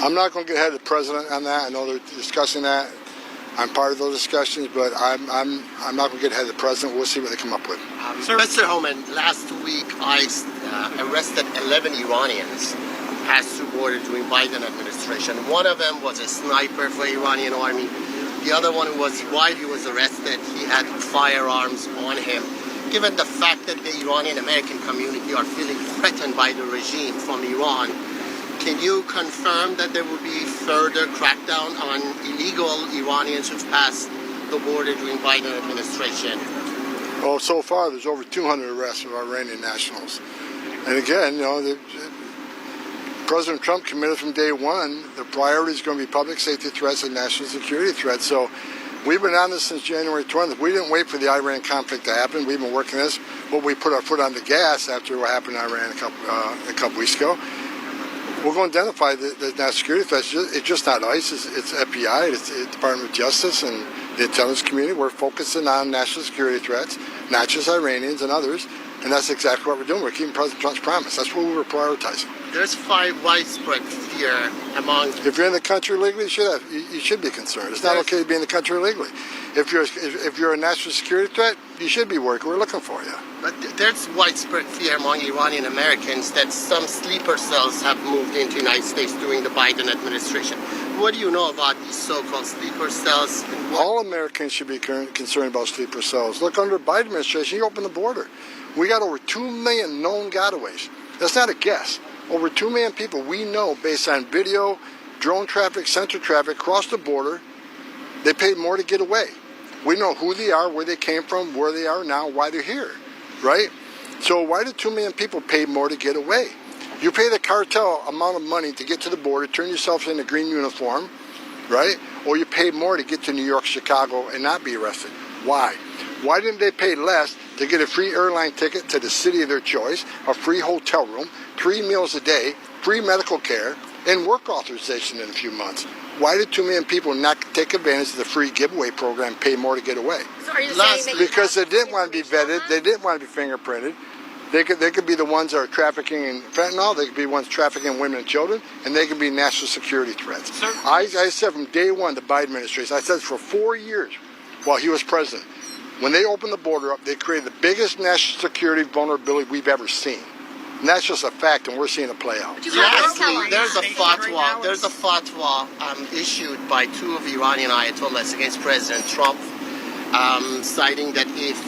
I'm not going to get ahead of the president on that. I know they're discussing that. I'm part of those discussions, but I'm not going to get ahead of the president. We'll see what they come up with. Mr. Homan, last week ICE arrested 11 Iranians passed through border during Biden administration. One of them was a sniper for Iranian army. The other one was, while he was arrested, he had firearms on him. Given the fact that the Iranian American community are feeling threatened by the regime from Iran, can you confirm that there will be further crackdown on illegal Iranians who've passed the border during Biden administration? Well, so far there's over 200 arrests of Iranian nationals. And again, President Trump committed from day one, the priority is going to be public safety threats and national security threats. So we've been on this since January 20th. We didn't wait for the Iran conflict to happen. We've been working this, but we put our foot on the gas after what happened in Iran a couple weeks ago. We're going to identify the national security threats. It's just not ICE, it's FBI, it's the Department of Justice and the intelligence community. We're focusing on national security threats, not just Iranians and others, and that's exactly what we're doing. We're keeping President Trump's promise. That's what we were prioritizing. There's widespread fear among... If you're in the country legally, you should be concerned. It's not okay to be in the country illegally. If you're a national security threat, you should be worried. We're looking for you. But there's widespread fear among Iranian Americans that some sleeper cells have moved into the United States during the Biden administration. What do you know about these so-called sleeper cells? All Americans should be concerned about sleeper cells. Look, under the Biden administration, you open the border. We got over 2 million known gotaways. That's not a guess. Over 2 million people we know based on video, drone traffic, sensor traffic, cross the border. They paid more to get away. We know who they are, where they came from, where they are now, why they're here, right? So why do 2 million people pay more to get away? You pay the cartel amount of money to get to the border, turn yourself in a green uniform, right? Or you pay more to get to New York, Chicago, and not be arrested. Why? Why didn't they pay less to get a free airline ticket to the city of their choice, a free hotel room, 3 meals a day, free medical care, and work authorization in a few months? Why did 2 million people not take advantage of the free giveaway program, pay more to get away? So are you saying that because they didn't want to be vetted, they didn't want to be fingerprinted. They could be the ones that are trafficking in fentanyl, they could be ones trafficking women and children, and they could be national security threats. I said from day one, the Biden administration, I said for 4 years while he was president, when they opened the border up, they created the biggest national security vulnerability we've ever seen. And that's just a fact, and we're seeing it play out. Lastly, there's a fatwa issued by 2 of the Iranian ayatollahs against President Trump, citing that if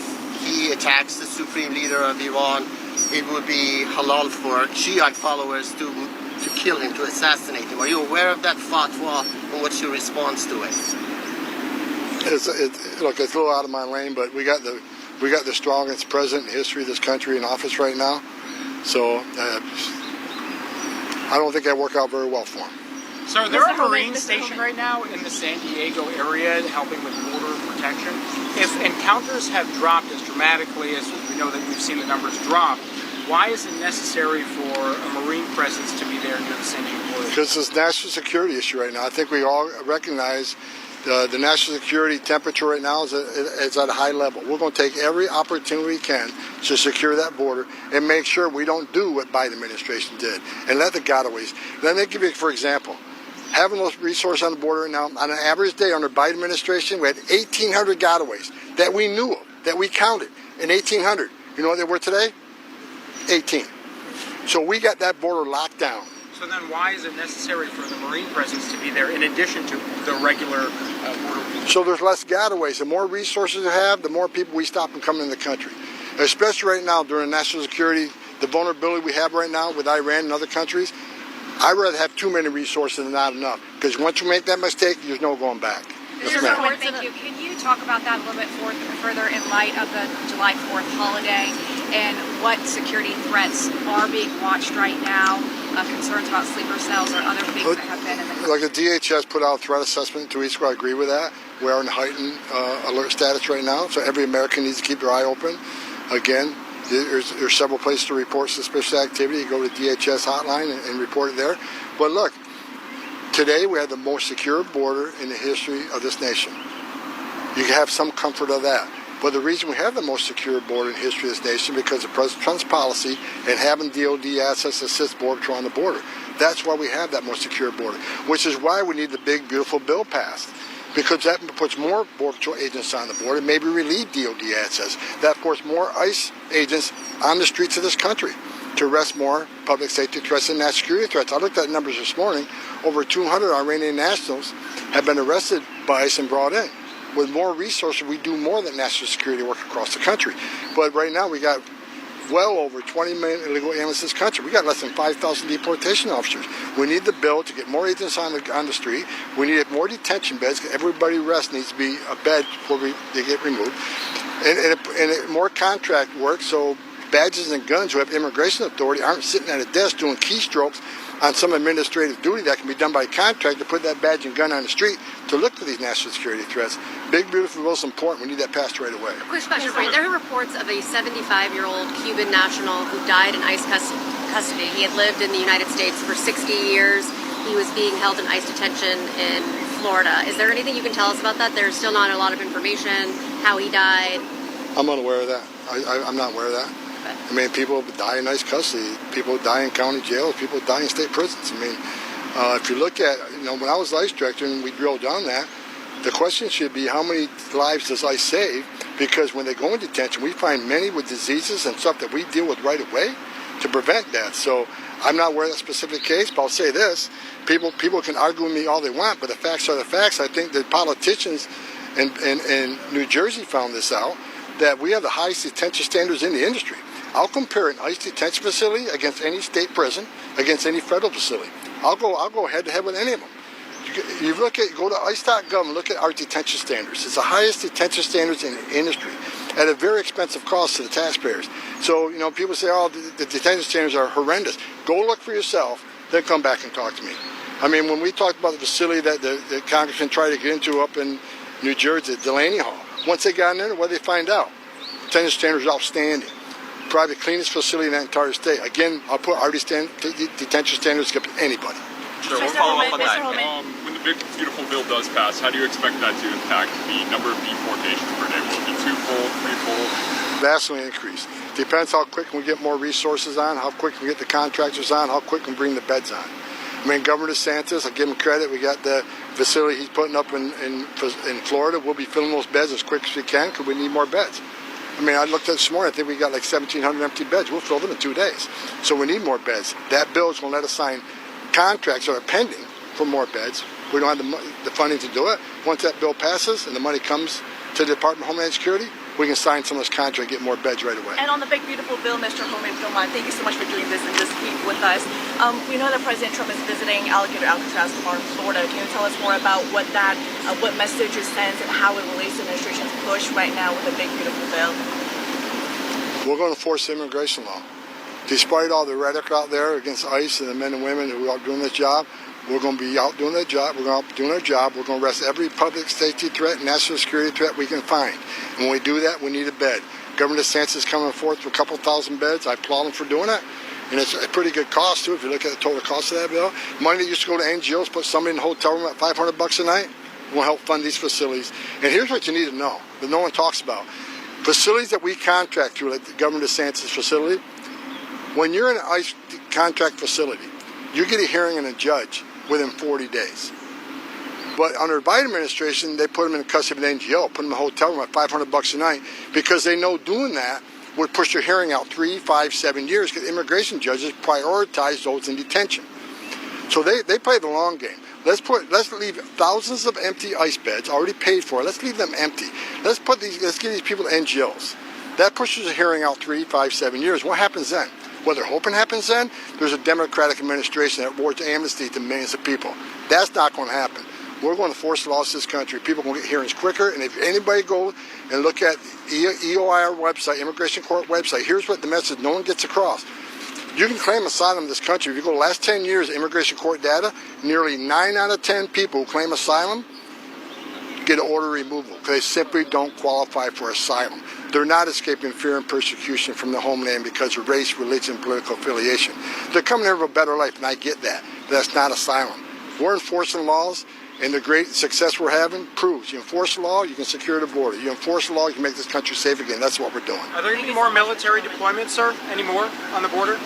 he attacks the supreme leader of Iran, it would be halal for Shiite followers to kill him, to assassinate him. Are you aware of that fatwa, and what's your response to it? Look, it's a little out of my lane, but we got the strongest president in the history of this country in office right now. So I don't think that worked out very well for him. So there are Marines stationed right now in the San Diego area helping with border protection. If encounters have dropped as dramatically as we know that we've seen the numbers drop, why is it necessary for a Marine presence to be there near the San Diego border? Because it's a national security issue right now. I think we all recognize the national security temperature right now is at a high level. We're going to take every opportunity we can to secure that border and make sure we don't do what Biden administration did and let the gotaways. Let me give you, for example, having those resources on the border now, on an average day under Biden administration, we had 1,800 gotaways that we knew of, that we counted in 1,800. You know what they were today? 18. So we got that border locked down. So then why is it necessary for the Marine presence to be there in addition to the regular border? So there's less gotaways. The more resources we have, the more people we stop from coming in the country. Especially right now during national security, the vulnerability we have right now with Iran and other countries, I'd rather have too many resources than not enough. Because once you make that mistake, there's no going back. Yes, ma'am. Thank you. Can you talk about that a little bit further in light of the July 4th holiday and what security threats are being watched right now, concerns about sleeper cells or other things that have been in the country? Like the DHS put out a threat assessment 2 weeks ago. I agree with that. We are in heightened alert status right now, so every American needs to keep their eye open. Again, there's several places to report suspicious activity. You go to the DHS hotline and report it there. But look, today we have the most secure border in the history of this nation. You can have some comfort of that. But the reason we have the most secure border in the history of this nation is because of President Trump's policy and having DOD assets assist Border Patrol on the border. That's why we have that more secure border, which is why we need the big, beautiful bill passed. Because that puts more Border Patrol agents on the border, maybe relieve DOD assets. That puts more ICE agents on the streets of this country to arrest more public safety threats and national security threats. I looked at numbers this morning. Over 200 Iranian nationals have been arrested by ICE and brought in. With more resources, we do more than national security work across the country. But right now, we got well over 20 million illegal aliens in this country. We got less than 5,000 deportation officers. We need the bill to get more agents on the street. We need more detention beds. Everybody arrest needs to be a bed before they get removed. And more contract work, so badges and guns who have immigration authority aren't sitting at a desk doing keystrokes on some administrative duty that can be done by contract to put that badge and gun on the street to look for these national security threats. Big, beautiful bill is important. We need that passed right away. Quick question for you. There are reports of a 75-year-old Cuban national who died in ICE custody. He had lived in the United States for 60 years. He was being held in ICE detention in Florida. Is there anything you can tell us about that? There's still not a lot of information, how he died. I'm unaware of that. I'm not aware of that. I mean, people die in ICE custody. People die in county jails. People die in state prisons. I mean, if you look at, when I was ICE director and we drilled down that, the question should be how many lives does ICE save? Because when they go in detention, we find many with diseases and stuff that we deal with right away to prevent death. So I'm not aware of that specific case, but I'll say this. People can argue with me all they want, but the facts are the facts. I think that politicians in New Jersey found this out, that we have the highest detention standards in the industry. I'll compare an ICE detention facility against any state prison, against any federal facility. I'll go head to head with any of them. You go to ice.gov and look at our detention standards. It's the highest detention standards in the industry at a very expensive cost to the taxpayers. So, people say, oh, the detention standards are horrendous. Go look for yourself, then come back and talk to me. I mean, when we talked about the facility that the congressman tried to get into up in New Jersey, Delaney Hall, once they got in there, what did they find out? Detention standards are outstanding. Probably the cleanest facility in that entire state. Again, I'll put our detention standards against anybody. Sure, we'll follow up on that. When the big, beautiful bill does pass, how do you expect that to impact the number of deportations per day? Will it be twofold, threefold? Vastly increased. Depends how quick we get more resources on, how quick we get the contractors on, how quick we bring the beds on. I mean, Governor DeSantis, I give him credit. We got the facility he's putting up in Florida. We'll be filling those beds as quick as we can because we need more beds. I mean, I looked at this morning. I think we got like 1,700 empty beds. We'll fill them in 2 days. So we need more beds. That bill is going to let us sign contracts that are pending for more beds. We don't have the funding to do it. Once that bill passes and the money comes to the Department of Homeland Security, we can sign some of this contract and get more beds right away. And on the big, beautiful bill, Mr. Homan, thank you so much for doing this and this week with us. We know that President Trump is visiting Alligator Alcatraz tomorrow in Florida. Can you tell us more about what message it sends and how it relates to the administration's push right now with the big, beautiful bill? We're going to force the immigration law. Despite all the rhetoric out there against ICE and the men and women who are doing this job, we're going to be out doing their job. We're going to be doing our job. We're going to arrest every public safety threat, national security threat we can find. And when we do that, we need a bed. Governor DeSantis is coming forth with a couple thousand beds. I applaud him for doing it. And it's a pretty good cost, too, if you look at the total cost of that bill. Money that used to go to NGOs, put somebody in a hotel room at $500 a night, will help fund these facilities. And here's what you need to know that no one talks about. Facilities that we contract through, like the Governor DeSantis facility, when you're in an ICE contract facility, you get a hearing and a judge within 40 days. But under the Biden administration, they put them in custody of an NGO, put them in a hotel room at $500 a night, because they know doing that would push their hearing out 3, 5, 7 years, because immigration judges prioritize those in detention. So they play the long game. Let's leave thousands of empty ICE beds already paid for. Let's leave them empty. Let's give these people to NGOs. That pushes a hearing out 3, 5, 7 years. What happens then? What they're hoping happens then? There's a Democratic administration that awards amnesty to millions of people. That's not going to happen. We're going to force the laws in this country. People are going to get hearings quicker. And if anybody goes and look at EOIR website, Immigration Court website, here's what the message no one gets across. You can claim asylum in this country. If you go the last 10 years of immigration court data, nearly 9 out of 10 people who claim asylum get an order removal because they simply don't qualify for asylum. They're not escaping fear and persecution from the homeland because of race, religion, political affiliation. They're coming here for a better life, and I get that. But that's not asylum. We're enforcing laws, and the great success we're having proves you enforce the law, you can secure the border. You enforce the law, you can make this country safe again. That's what we're doing. Are there going to be more military deployments, sir? Any more on the border?